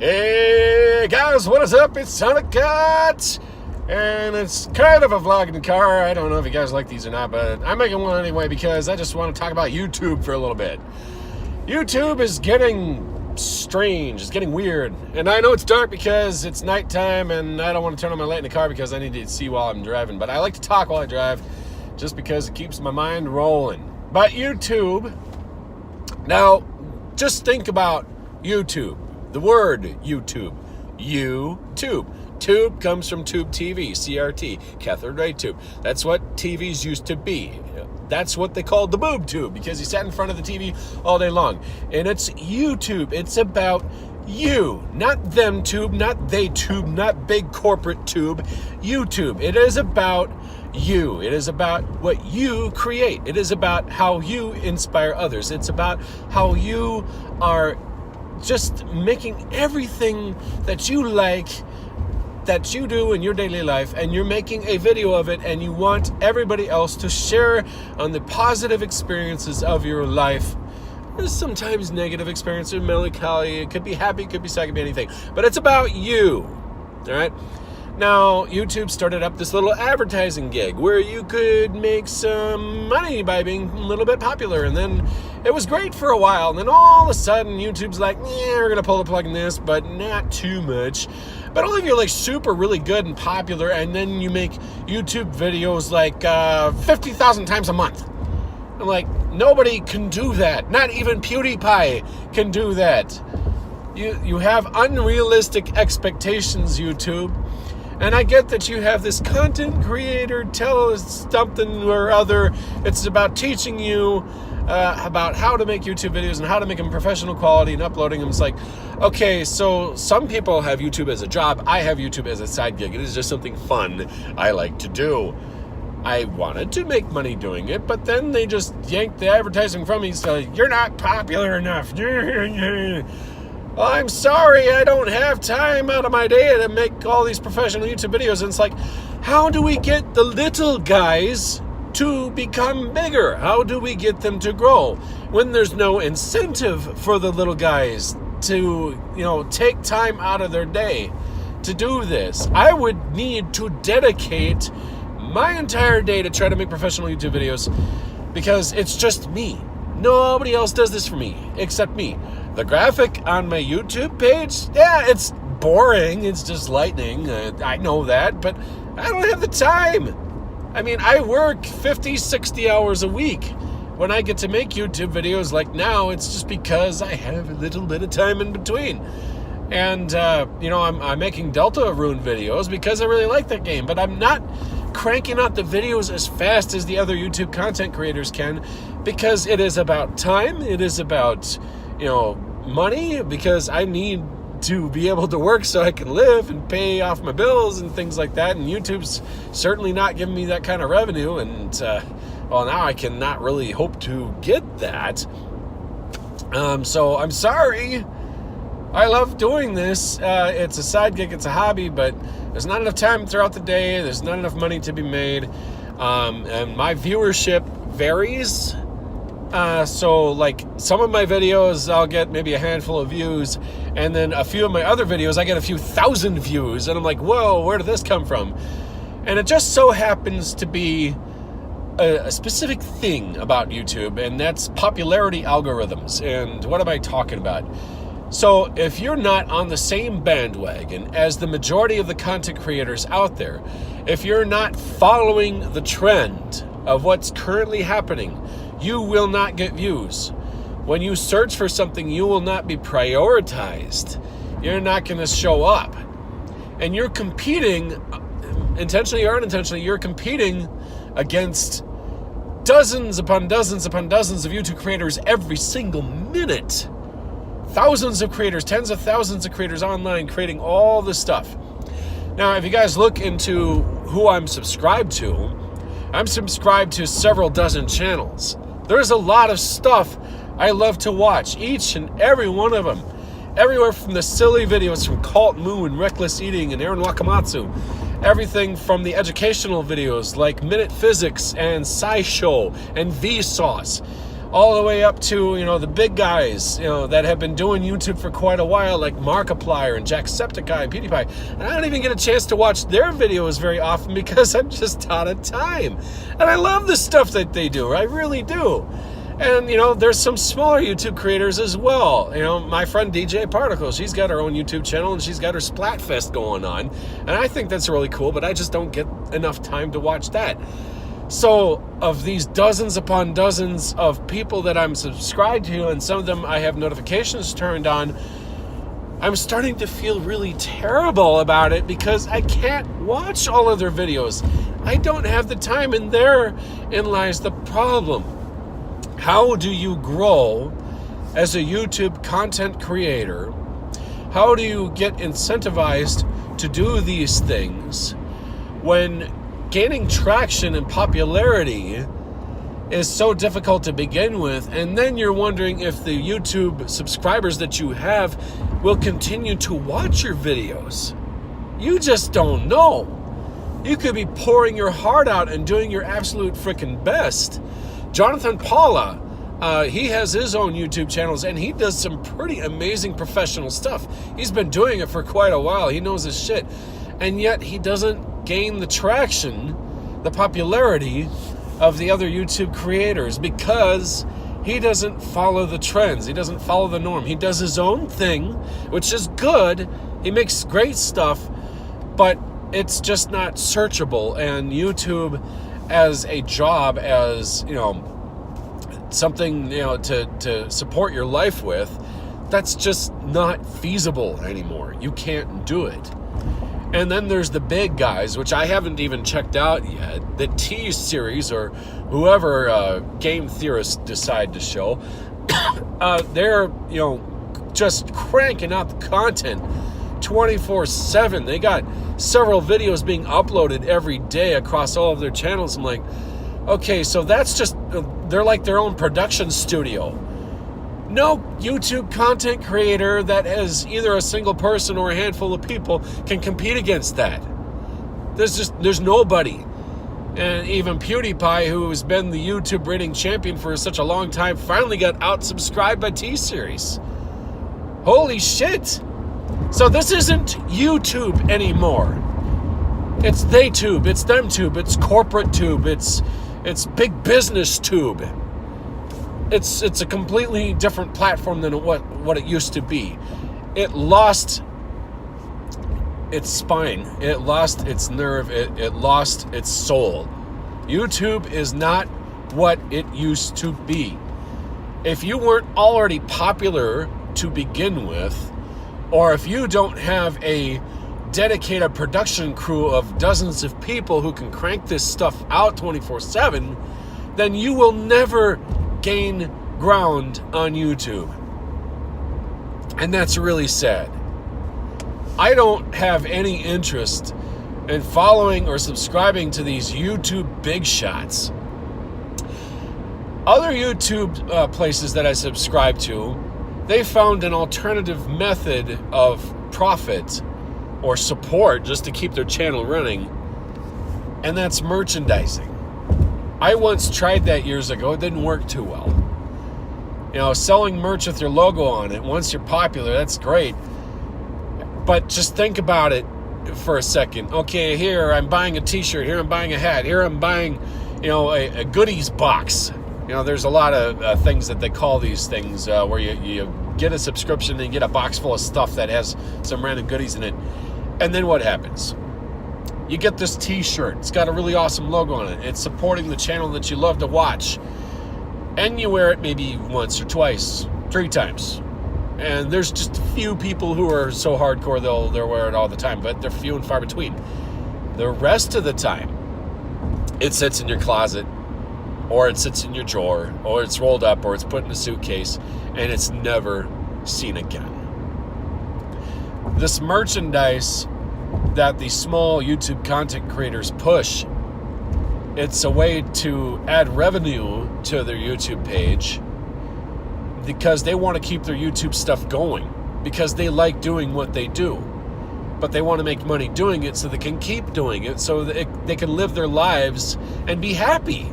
Hey guys, what is up? It's Sonic Cat, and it's kind of a vlog in the car. I don't know if you guys like these or not, but I'm making one anyway because I just want to talk about YouTube for a little bit. YouTube is getting strange, it's getting weird, and I know it's dark because it's nighttime and I don't want to turn on my light in the car because I need to see while I'm driving, but I like to talk while I drive just because it keeps my mind rolling. But YouTube, now just think about YouTube. The word YouTube. YouTube. Tube comes from tube TV, CRT, cathode ray tube. That's what TVs used to be. That's what they called the boob tube because you sat in front of the TV all day long. And it's YouTube. It's about you. Not them tube, not they tube, not big corporate tube. YouTube. It is about you. It is about what you create. It is about how you inspire others. It's about how you are just making everything that you like, that you do in your daily life, and you're making a video of it, and you want everybody else to share on the positive experiences of your life. There's sometimes negative experiences, melancholy, it could be happy, it could be sad, it could be anything, but it's about you, all right? Now, YouTube started up this little advertising gig where you could make some money by being a little bit popular, and then it was great for a while, and then all of a sudden YouTube's like, we're gonna pull the plug in this, but not too much. But only if you're like super really good and popular, and then you make YouTube videos like 50,000 times a month. I'm like, nobody can do that. Not even PewDiePie can do that. You have unrealistic expectations, YouTube. And I get that you have this content creator tell us something or other. It's about teaching you about how to make YouTube videos and how to make them professional quality and uploading them. It's like, okay, so some people have YouTube as a job. I have YouTube as a side gig. It is just something fun I like to do. I wanted to make money doing it, but then they just yanked the advertising from me. So you're not popular enough. I'm sorry, I don't have time out of my day to make all these professional YouTube videos. And it's like, how do we get the little guys to become bigger? How do we get them to grow when there's no incentive for the little guys to, take time out of their day to do this? I would need to dedicate my entire day to try to make professional YouTube videos because it's just me. Nobody else does this for me except me. The graphic on my YouTube page, it's boring. It's just lightning. I know that, but I don't have the time. I mean, I work 50, 60 hours a week. When I get to make YouTube videos like now, it's just because I have a little bit of time in between. And, I'm making Deltarune videos because I really like that game, but I'm not cranking out the videos as fast as the other YouTube content creators can because it is about time. It is about, money, because I need to be able to work so I can live and pay off my bills and things like that. And YouTube's certainly not giving me that kind of revenue. And, now I cannot really hope to get that. So I'm sorry. I love doing this. It's a side gig, it's a hobby, but there's not enough time throughout the day. There's not enough money to be made. And my viewership varies. So like some of my videos, I'll get maybe a handful of views. And then a few of my other videos, I get a few thousand views. And I'm like, whoa, where did this come from? And it just so happens to be a specific thing about YouTube, and that's popularity algorithms. And what am I talking about? So if you're not on the same bandwagon as the majority of the content creators out there, if you're not following the trend of what's currently happening, you will not get views. When you search for something, you will not be prioritized. You're not going to show up. And you're competing, intentionally or unintentionally, you're competing against dozens upon dozens upon dozens of YouTube creators every single minute. Thousands of creators, tens of thousands of creators online creating all this stuff. Now, if you guys look into who I'm subscribed to several dozen channels. There's a lot of stuff I love to watch, each and every one of them. Everywhere from the silly videos from Cult Moo and Reckless Eating and Aaron Wakamatsu. Everything from the educational videos like Minute Physics and SciShow and Vsauce. all the way up to, the big guys, that have been doing YouTube for quite a while, like Markiplier and Jacksepticeye and PewDiePie. And I don't even get a chance to watch their videos very often because I'm just out of time. And I love the stuff that they do. I really do. And, there's some smaller YouTube creators as well. My friend DJ Particle, she's got her own YouTube channel and she's got her Splatfest going on. And I think that's really cool, but I just don't get enough time to watch that. So of these dozens upon dozens of people that I'm subscribed to, and some of them I have notifications turned on, I'm starting to feel really terrible about it because I can't watch all of their videos. I don't have the time, and therein lies the problem. How do you grow as a YouTube content creator? How do you get incentivized to do these things when gaining traction and popularity is so difficult to begin with, and then you're wondering if the YouTube subscribers that you have will continue to watch your videos? You just don't know. You could be pouring your heart out and doing your absolute freaking best. Jonathan Paula, he has his own YouTube channels, and he does some pretty amazing professional stuff. He's been doing it for quite a while. He knows his shit. And yet he doesn't gain the traction, the popularity of the other YouTube creators because he doesn't follow the trends. He doesn't follow the norm. He does his own thing, which is good. He makes great stuff, but it's just not searchable. And YouTube as a job, as, something, to support your life with, that's just not feasible anymore. You can't do it. And then there's the big guys, which I haven't even checked out yet. The T series, or whoever game theorists decide to show, they're, just cranking out the content 24/7. They got several videos being uploaded every day across all of their channels. I'm like, okay, so that's just, they're like their own production studio. No YouTube content creator that has either a single person or a handful of people can compete against that. There's nobody. And even PewDiePie, who has been the YouTube rating champion for such a long time, finally got out-subscribed by T-Series. Holy shit. So this isn't YouTube anymore. It's they-tube, it's them-tube, it's corporate-tube, it's big business-tube. It's a completely different platform than what it used to be. It lost its spine. It lost its nerve. It lost its soul. YouTube is not what it used to be. If you weren't already popular to begin with, or if you don't have a dedicated production crew of dozens of people who can crank this stuff out 24/7, then you will never gain ground on YouTube. And that's really sad. I don't have any interest in following or subscribing to these YouTube big shots. Other YouTube places that I subscribe to, they found an alternative method of profit or support just to keep their channel running, and that's merchandising. I once tried that years ago. It didn't work too well. Selling merch with your logo on it, once you're popular, that's great. But just think about it for a second. Okay, here I'm buying a t-shirt. Here I'm buying a hat. Here I'm buying, a goodies box. There's a lot of things that they call these things where you get a subscription and you get a box full of stuff that has some random goodies in it. And then what happens? You get this t-shirt. It's got a really awesome logo on it. It's supporting the channel that you love to watch. And you wear it maybe once or twice, 3 times. And there's just a few people who are so hardcore they'll wear it all the time, but they're few and far between. The rest of the time, it sits in your closet, or it sits in your drawer, or it's rolled up, or it's put in a suitcase, and it's never seen again. This merchandise that the small YouTube content creators push, it's a way to add revenue to their YouTube page because they want to keep their YouTube stuff going, because they like doing what they do, but they want to make money doing it so they can keep doing it, so that they can live their lives and be happy.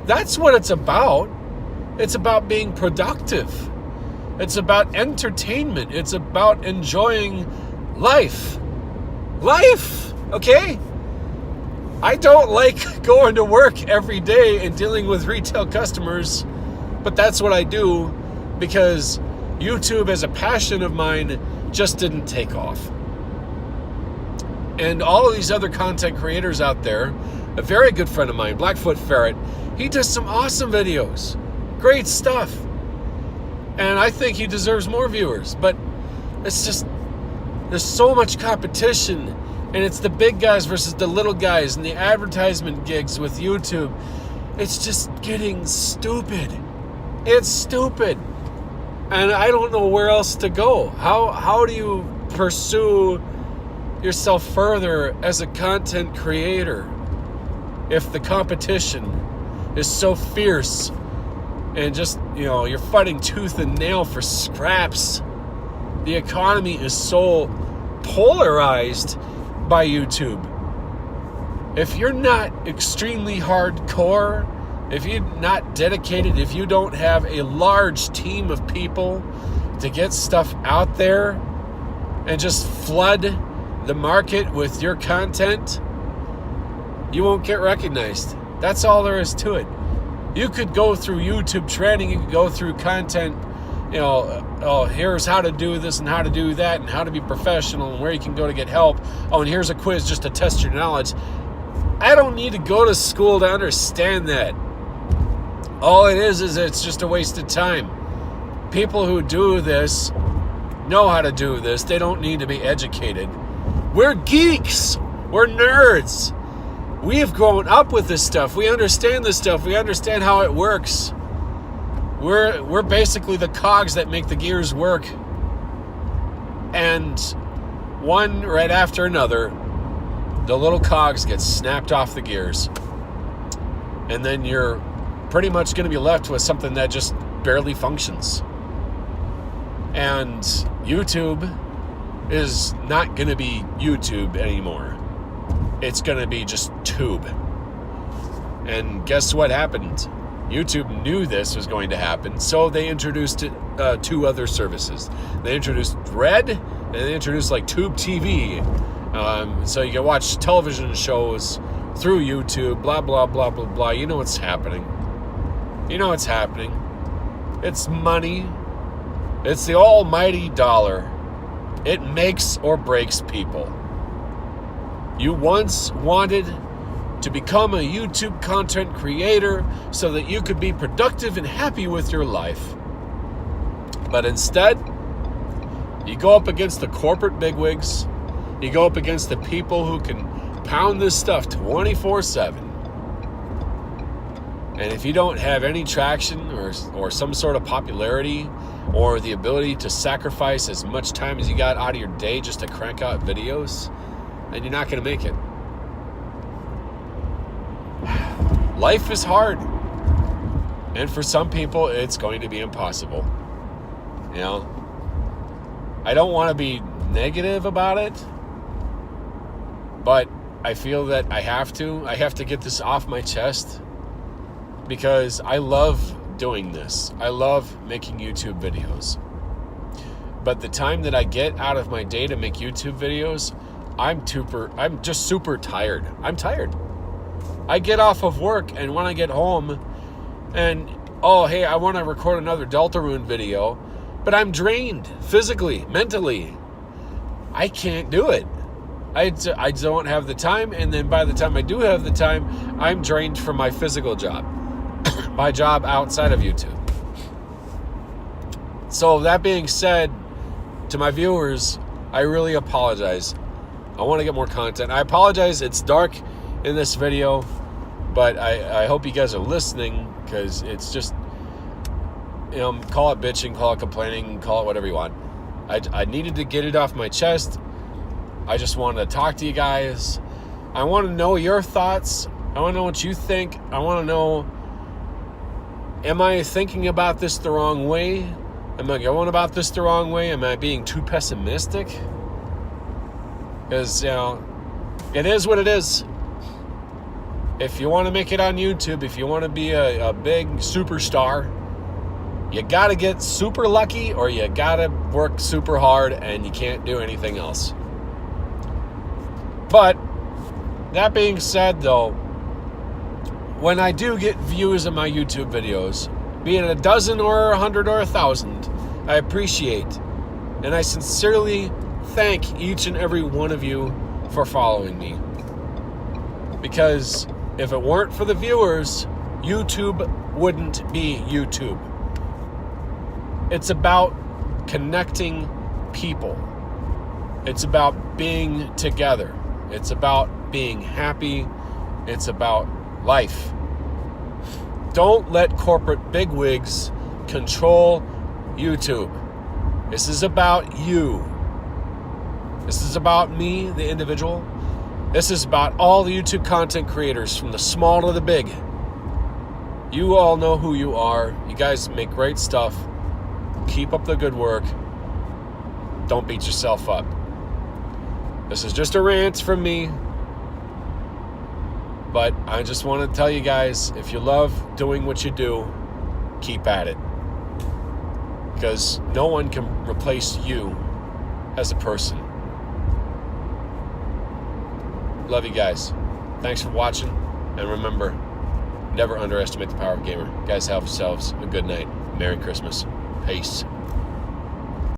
That's what it's about. It's about being productive. It's about entertainment. It's about enjoying life. Life, okay? I don't like going to work every day and dealing with retail customers, but that's what I do because YouTube as a passion of mine just didn't take off. And all of these other content creators out there, a very good friend of mine, Blackfoot Ferret, he does some awesome videos. Great stuff. And I think he deserves more viewers, but it's just, there's so much competition, and it's the big guys versus the little guys and the advertisement gigs with YouTube. It's just getting stupid. It's stupid. And I don't know where else to go. How do you pursue yourself further as a content creator if the competition is so fierce and just, you're fighting tooth and nail for scraps? The economy is so polarized by YouTube. If you're not extremely hardcore, if you're not dedicated, if you don't have a large team of people to get stuff out there and just flood the market with your content, you won't get recognized. That's all there is to it. You could go through YouTube training, you could go through content, here's how to do this and how to do that and how to be professional and where you can go to get help. Oh, and here's a quiz just to test your knowledge. I don't need to go to school to understand that. All it is it's just a waste of time. People who do this know how to do this. They don't need to be educated. We're geeks. We're nerds. We have grown up with this stuff. We understand this stuff. We understand how it works. We're basically the cogs that make the gears work. And one right after another, the little cogs get snapped off the gears. And then you're pretty much going to be left with something that just barely functions. And YouTube is not going to be YouTube anymore. It's going to be just tube. And guess what happened? YouTube knew this was going to happen, so they introduced two other services. They introduced Red, and they introduced like Tube TV. So you can watch television shows through YouTube, blah, blah, blah, blah, blah. You know what's happening. You know what's happening. It's money. It's the almighty dollar. It makes or breaks people. You once wanted to become a YouTube content creator so that you could be productive and happy with your life. But instead, you go up against the corporate bigwigs. You go up against the people who can pound this stuff 24/7. And if you don't have any traction or some sort of popularity or the ability to sacrifice as much time as you got out of your day just to crank out videos, then you're not going to make it. Life is hard. And for some people, it's going to be impossible. I don't want to be negative about it, but I feel that I have to. I have to get this off my chest because I love doing this. I love making YouTube videos. But the time that I get out of my day to make YouTube videos, I'm just super tired. I'm tired. I get off of work, and when I get home and, I want to record another Deltarune video, but I'm drained physically, mentally. I can't do it. I don't have the time, and then by the time I do have the time, I'm drained from my physical job, my job outside of YouTube. So that being said, to my viewers, I really apologize. I want to get more content. I apologize, it's dark in this video, but I hope you guys are listening, because it's just, call it bitching, call it complaining, call it whatever you want. I needed to get it off my chest. I just wanted to talk to you guys. I want to know your thoughts. I want to know what you think. I want to know, am I thinking about this the wrong way? Am I going about this the wrong way? Am I being too pessimistic? Because, it is what it is. If you want to make it on YouTube, if you want to be a big superstar, You got to get super lucky or you got to work super hard and you can't do anything else. But that being said, though, when I do get views of my YouTube videos, be it a dozen or 100 or 1,000, I appreciate and I sincerely thank each and every one of you for following me. Because if it weren't for the viewers, YouTube wouldn't be YouTube. It's about connecting people. It's about being together. It's about being happy. It's about life. Don't let corporate bigwigs control YouTube. This is about you. This is about me, the individual. This is about all the YouTube content creators, from the small to the big. You all know who you are. You guys make great stuff. Keep up the good work. Don't beat yourself up. This is just a rant from me. But I just want to tell you guys, if you love doing what you do, keep at it. Because no one can replace you as a person. Love you guys. Thanks for watching. And remember, never underestimate the power of a gamer. Guys, have yourselves a good night. Merry Christmas. Peace.